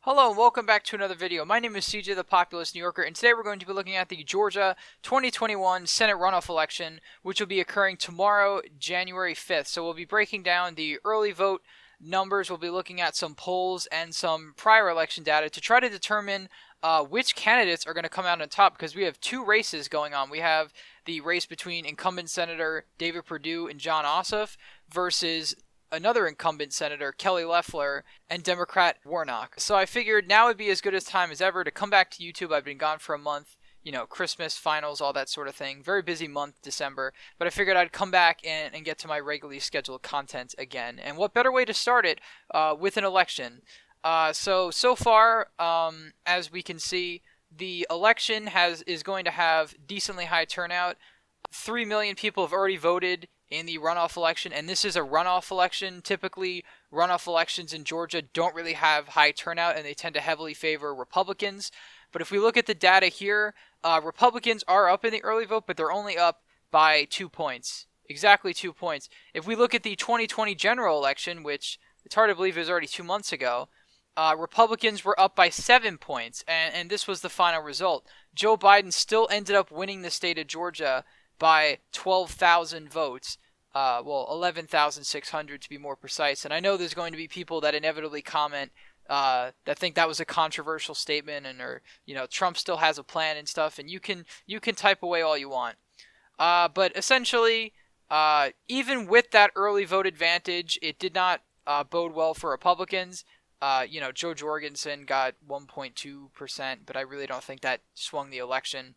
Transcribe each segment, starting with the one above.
Hello and welcome back to another video. My name is CJ the Populist New Yorker, and today we're going to be looking at the Georgia 2021 Senate runoff election, which will be occurring tomorrow, January 5th. So we'll be breaking down the early vote numbers. We'll be looking at some polls and some prior election data to try to determine which candidates are going to come out on top, because we have two races going on. We have the race between incumbent Senator David Perdue and Jon Ossoff versus another incumbent senator, Kelly Loeffler, and Democrat Warnock. So I figured now would be as good a time as ever to come back to YouTube. I've been gone for a month, Christmas, finals, all that sort of thing. Very busy month, December. But I figured I'd come back and get to my regularly scheduled content again. And what better way to start it with an election? So far, as we can see, the election is going to have decently high turnout. 3 million people have already voted in the runoff election, and this is a runoff election. Typically, runoff elections in Georgia don't really have high turnout, and they tend to heavily favor Republicans. But if we look at the data here, Republicans are up in the early vote, but they're only up by 2 points. Exactly 2 points. If we look at the 2020 general election, which it's hard to believe is already 2 months ago, Republicans were up by 7 points, and this was the final result. Joe Biden still ended up winning the state of Georgia by 12,000 votes. 11,600 to be more precise. And I know there's going to be people that inevitably comment that think that was a controversial statement, or Trump still has a plan and stuff. And you can type away all you want. But essentially, even with that early vote advantage, it did not bode well for Republicans. Joe Jorgensen got 1.2%, but I really don't think that swung the election.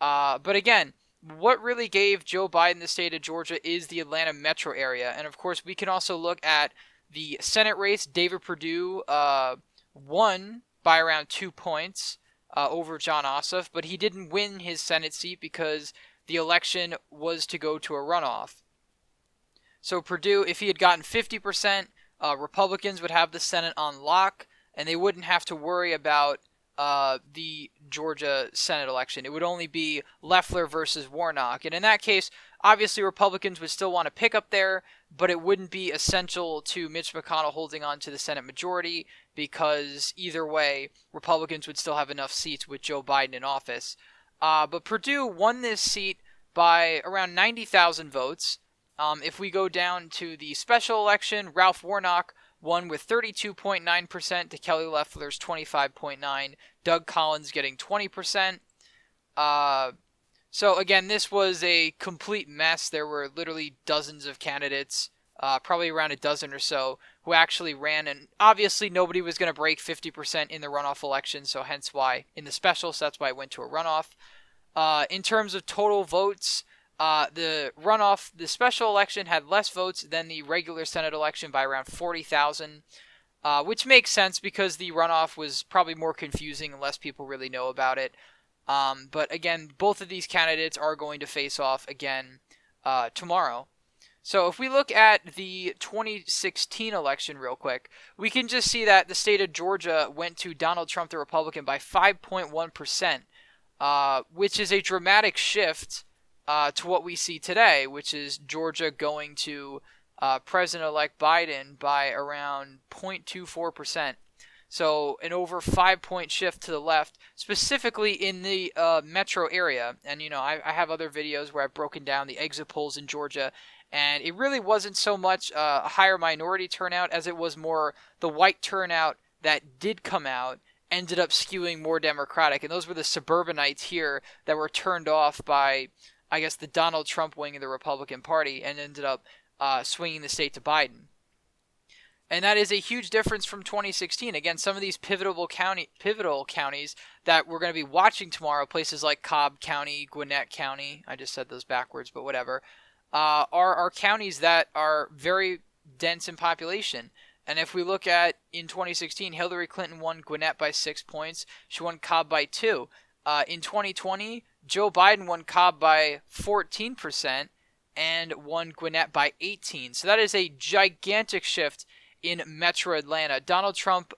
But again, what really gave Joe Biden the state of Georgia is the Atlanta metro area. And of course, we can also look at the Senate race. David Perdue won by around 2 points over Jon Ossoff, but he didn't win his Senate seat because the election was to go to a runoff. So Perdue, if he had gotten 50%, Republicans would have the Senate on lock, and they wouldn't have to worry about the Georgia Senate election. It would only be Loeffler versus Warnock. And in that case, obviously Republicans would still want to pick up there, but it wouldn't be essential to Mitch McConnell holding on to the Senate majority, because either way, Republicans would still have enough seats with Joe Biden in office. But Perdue won this seat by around 90,000 votes. If we go down to the special election, Ralph Warnock won with 32.9% to Kelly Loeffler's 25.9%. Doug Collins getting 20%. So again, this was a complete mess. There were literally dozens of candidates, probably around a dozen or so, who actually ran, and obviously nobody was going to break 50% in the runoff election, so hence why in the special, so that's why it went to a runoff. In terms of total votes, the special election had less votes than the regular Senate election by around 40,000, which makes sense because the runoff was probably more confusing and less people really know about it. But again, both of these candidates are going to face off again tomorrow. So if we look at the 2016 election real quick, we can just see that the state of Georgia went to Donald Trump, the Republican, by 5.1%, which is a dramatic shift to what we see today, which is Georgia going to President-elect Biden by around 0.24%. So an over 5-point shift to the left, specifically in the metro area. And, I have other videos where I've broken down the exit polls in Georgia, and it really wasn't so much a higher minority turnout as it was more the white turnout that did come out ended up skewing more Democratic. And those were the suburbanites here that were turned off by, I guess, the Donald Trump wing of the Republican Party, and ended up swinging the state to Biden. And that is a huge difference from 2016. Again, some of these pivotal counties that we're going to be watching tomorrow, places like Cobb County, Gwinnett County, I just said those backwards, but whatever, are counties that are very dense in population. And if we look at, in 2016, Hillary Clinton won Gwinnett by 6 points. She won Cobb by 2. In 2020, Joe Biden won Cobb by 14% and won Gwinnett by 18%. So that is a gigantic shift in Metro Atlanta. Donald Trump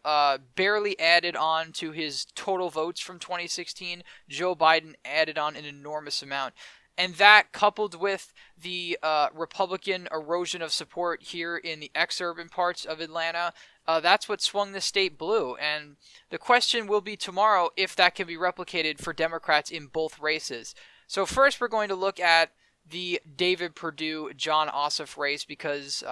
barely added on to his total votes from 2016. Joe Biden added on an enormous amount. And that, coupled with the Republican erosion of support here in the exurban parts of Atlanta, that's what swung the state blue. And the question will be tomorrow if that can be replicated for Democrats in both races. So first we're going to look at the David Perdue-Jon Ossoff race because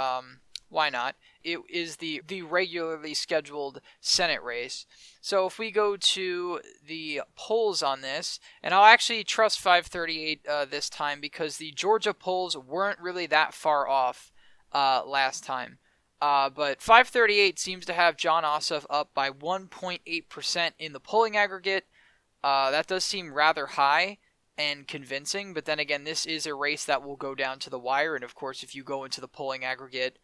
why not? It is the regularly scheduled Senate race. So if we go to the polls on this, and I'll actually trust 538 this time because the Georgia polls weren't really that far off last time. But 538 seems to have Jon Ossoff up by 1.8% in the polling aggregate. That does seem rather high and convincing, but then again, this is a race that will go down to the wire, and of course, if you go into the polling aggregate,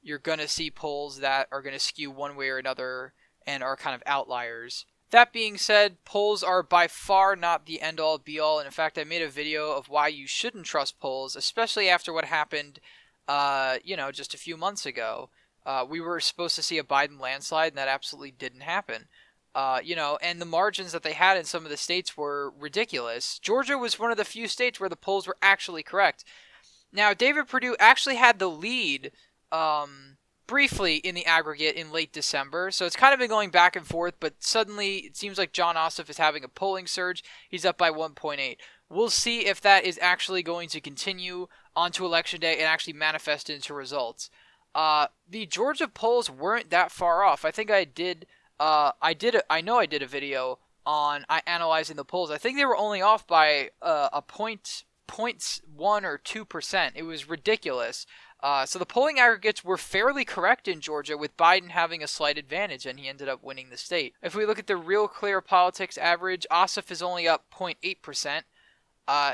you're going to see polls that are going to skew one way or another and are kind of outliers. That being said, polls are by far not the end-all be-all, and in fact, I made a video of why you shouldn't trust polls, especially after what happened just a few months ago. We were supposed to see a Biden landslide, and that absolutely didn't happen. And the margins that they had in some of the states were ridiculous. Georgia was one of the few states where the polls were actually correct. Now, David Perdue actually had the lead briefly in the aggregate in late December, so it's kind of been going back and forth, but suddenly it seems like Jon Ossoff is having a polling surge. He's up by 1.8. We'll see if that is actually going to continue onto Election Day and actually manifest into results. The Georgia polls weren't that far off. I think I know I did a video on analyzing the polls. I think they were only off by a point, 0.1 or 2%. It was ridiculous. So the polling aggregates were fairly correct in Georgia, with Biden having a slight advantage, and he ended up winning the state. If we look at the Real Clear Politics average, Ossoff is only up 0.8%.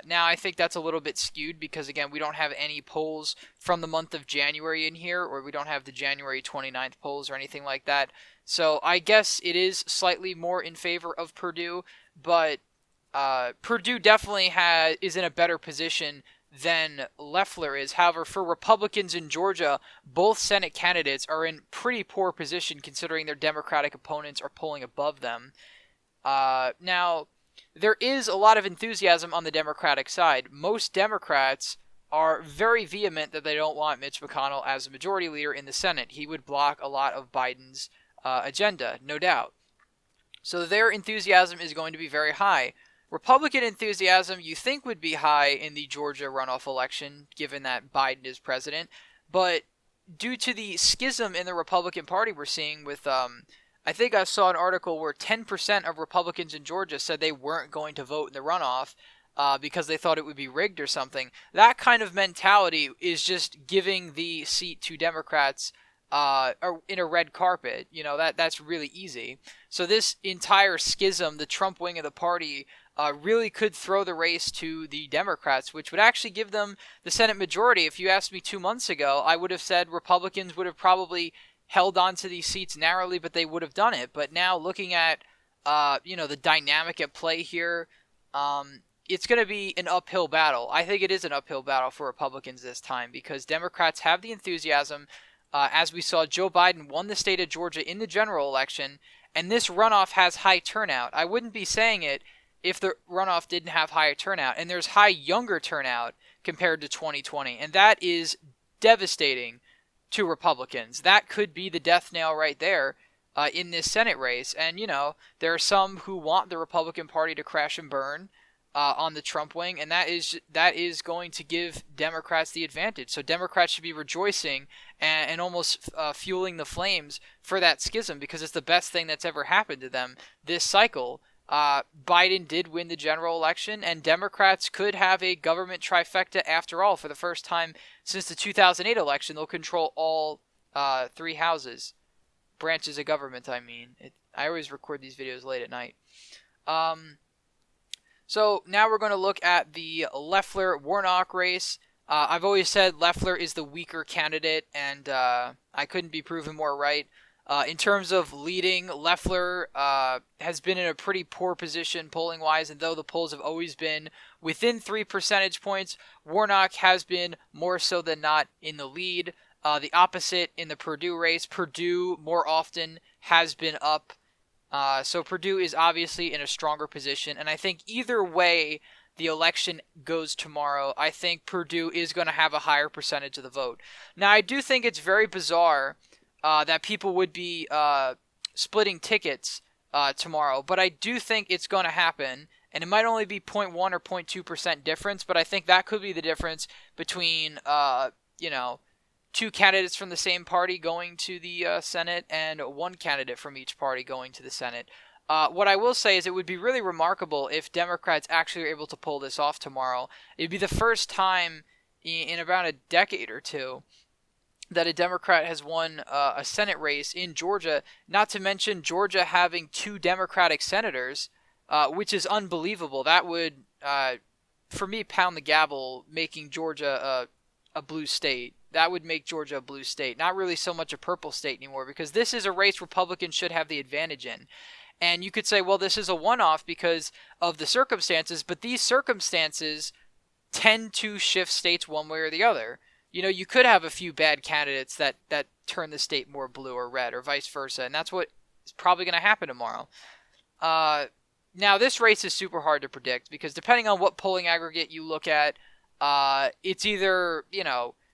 Now, I think that's a little bit skewed because, again, we don't have any polls from the month of January in here, or we don't have the January 29th polls or anything like that. So I guess it is slightly more in favor of Perdue, but Perdue definitely is in a better position than Loeffler is. However, for Republicans in Georgia, both Senate candidates are in pretty poor position considering their Democratic opponents are polling above them. Now, there is a lot of enthusiasm on the Democratic side. Most Democrats are very vehement that they don't want Mitch McConnell as a majority leader in the Senate. He would block a lot of Biden's agenda, no doubt. So their enthusiasm is going to be very high. Republican enthusiasm you think would be high in the Georgia runoff election, given that Biden is president, but due to the schism in the Republican Party we're seeing with, I think I saw an article where 10% of Republicans in Georgia said they weren't going to vote in the runoff because they thought it would be rigged or something. That kind of mentality is just giving the seat to Democrats in a red carpet. That's really easy. So this entire schism, the Trump wing of the party, really could throw the race to the Democrats, which would actually give them the Senate majority. If you asked me 2 months ago, I would have said Republicans would have probably held on to these seats narrowly, but they would have done it. But now looking at, the dynamic at play here, it's going to be an uphill battle. I think it is an uphill battle for Republicans this time because Democrats have the enthusiasm. As we saw, Joe Biden won the state of Georgia in the general election, and this runoff has high turnout. I wouldn't be saying it if the runoff didn't have higher turnout, and there's high younger turnout compared to 2020, and that is devastating to Republicans. That could be the death nail right there in this Senate race. And, there are some who want the Republican Party to crash and burn on the Trump wing, and that is going to give Democrats the advantage. So Democrats should be rejoicing and almost fueling the flames for that schism because it's the best thing that's ever happened to them this cycle. Biden did win the general election, and Democrats could have a government trifecta after all. For the first time since the 2008 election, they'll control all 3 houses. Branches of government, I mean. I always record these videos late at night. So now we're going to look at the Loeffler-Warnock race. I've always said Loeffler is the weaker candidate, and I couldn't be proven more right. In terms of leading, Loeffler has been in a pretty poor position polling-wise, and though the polls have always been within 3 percentage points, Warnock has been more so than not in the lead. The opposite in the Perdue race. Perdue more often has been up. So Perdue is obviously in a stronger position, and I think either way the election goes tomorrow, I think Perdue is going to have a higher percentage of the vote. Now, I do think it's very bizarre that people would be splitting tickets tomorrow. But I do think it's going to happen, and it might only be 0.1 or 0.2% difference, but I think that could be the difference between, two candidates from the same party going to the Senate and one candidate from each party going to the Senate. What I will say is it would be really remarkable if Democrats actually are able to pull this off tomorrow. It would be the first time in about a decade or two that a Democrat has won a Senate race in Georgia, not to mention Georgia having 2 Democratic senators, which is unbelievable. That would, for me, pound the gavel, making Georgia a blue state. That would make Georgia a blue state, not really so much a purple state anymore, because this is a race Republicans should have the advantage in. And you could say, well, this is a one-off because of the circumstances, but these circumstances tend to shift states one way or the other. You could have a few bad candidates that turn the state more blue or red or vice versa, and that's what is probably going to happen tomorrow. Now, this race is super hard to predict because depending on what polling aggregate you look at, it's either,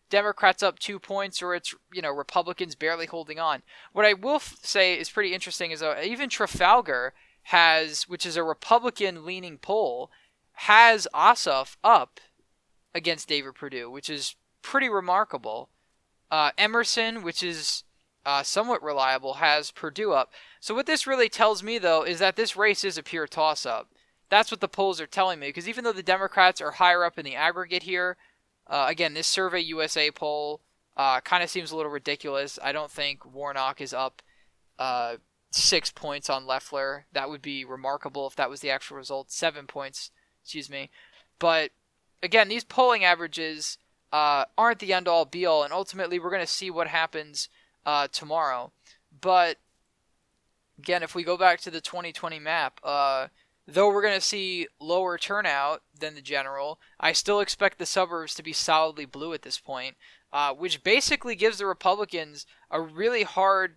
Democrats up 2 points or it's, Republicans barely holding on. What I will say is pretty interesting is even Trafalgar which is a Republican-leaning poll, has Ossoff up against David Perdue, which is pretty remarkable. Emerson, which is somewhat reliable, has Perdue up. So what this really tells me, though, is that this race is a pure toss-up. That's what the polls are telling me, because even though the Democrats are higher up in the aggregate here, again, this Survey USA poll kind of seems a little ridiculous. I don't think Warnock is up 6 points on Loeffler. That would be remarkable if that was the actual result. 7 points, excuse me. But, again, these polling averages aren't the end-all, be-all, and ultimately we're going to see what happens tomorrow. But, again, if we go back to the 2020 map, though we're going to see lower turnout than the general, I still expect the suburbs to be solidly blue at this point, which basically gives the Republicans a really hard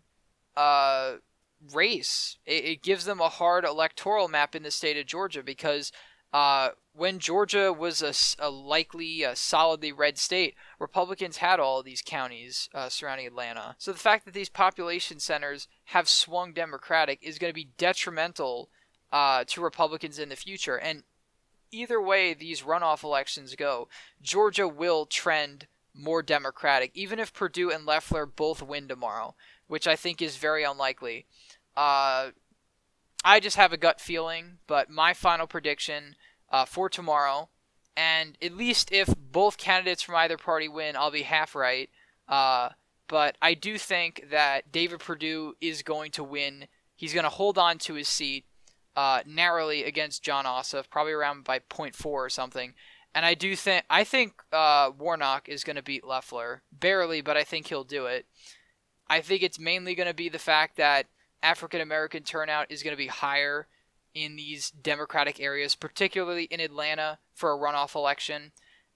race. It gives them a hard electoral map in the state of Georgia because when Georgia was a likely solidly red state, Republicans had all of these counties surrounding Atlanta. So the fact that these population centers have swung Democratic is going to be detrimental to Republicans in the future. And either way these runoff elections go, Georgia will trend more Democratic, even if Perdue and Loeffler both win tomorrow, which I think is very unlikely. I just have a gut feeling, but my final prediction for tomorrow, and at least if both candidates from either party win, I'll be half right, but I do think that David Perdue is going to win. He's going to hold on to his seat narrowly against Jon Ossoff, probably around by 0.4 or something. And I think Warnock is going to beat Loeffler barely, but I think he'll do it. I think it's mainly going to be the fact that African American turnout is going to be higher in these Democratic areas, particularly in Atlanta for a runoff election,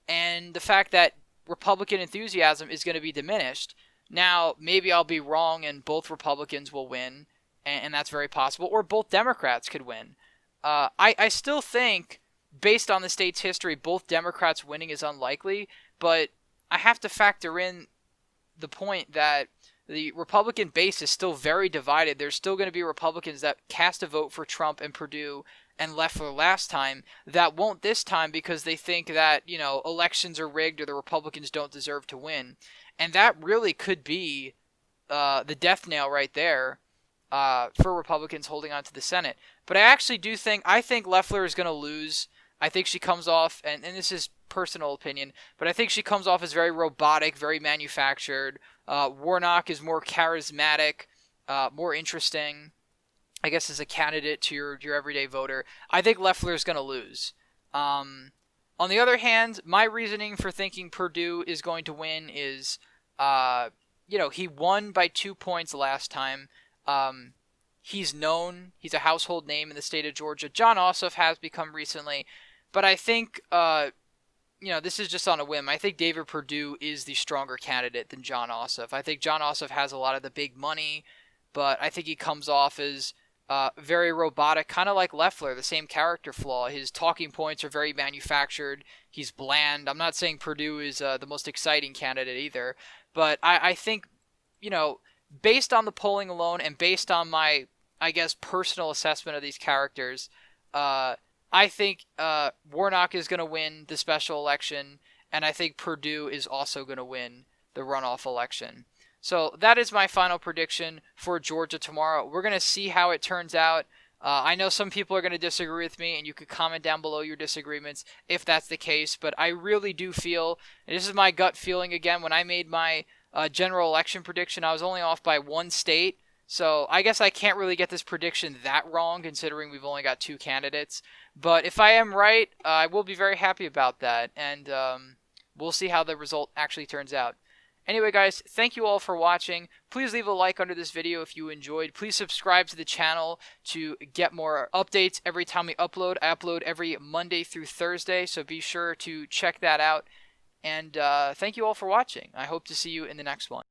and the fact that Republican enthusiasm is going to be diminished. Now, maybe I'll be wrong and both Republicans will win, and that's very possible, or both Democrats could win. I still think, based on the state's history, both Democrats winning is unlikely, but I have to factor in the point that the Republican base is still very divided. There's still going to be Republicans that cast a vote for Trump and Perdue and Loeffler last time that won't this time because they think that, elections are rigged or the Republicans don't deserve to win. And that really could be the death nail right there for Republicans holding on to the Senate. But I actually I think Loeffler is going to lose. I think she comes off, and this is personal opinion, but I think she comes off as very robotic, very manufactured. Warnock is more charismatic, more interesting, I guess, as a candidate to your everyday voter. I think Loeffler is going to lose. On the other hand, my reasoning for thinking Perdue is going to win is, he won by 2 points last time. He's known. He's a household name in the state of Georgia. Jon Ossoff has become recently. But I think, this is just on a whim. I think David Perdue is the stronger candidate than Jon Ossoff. I think Jon Ossoff has a lot of the big money, but I think he comes off as very robotic, kind of like Loeffler, the same character flaw. His talking points are very manufactured. He's bland. I'm not saying Perdue is the most exciting candidate either, but I think, based on the polling alone and based on my, I guess, personal assessment of these characters, I think Warnock is going to win the special election, and I think Perdue is also going to win the runoff election. So that is my final prediction for Georgia tomorrow. We're going to see how it turns out. I know some people are going to disagree with me, and you could comment down below your disagreements if that's the case, but I really do feel, and this is my gut feeling again, when I made my general election prediction, I was only off by one state, so I guess I can't really get this prediction that wrong considering we've only got 2 candidates. But if I am right, I will be very happy about that, and we'll see how the result actually turns out. Anyway, guys, thank you all for watching. Please leave a like under this video if you enjoyed. Please subscribe to the channel to get more updates every time we upload. I upload every Monday through Thursday, so be sure to check that out. And thank you all for watching. I hope to see you in the next one.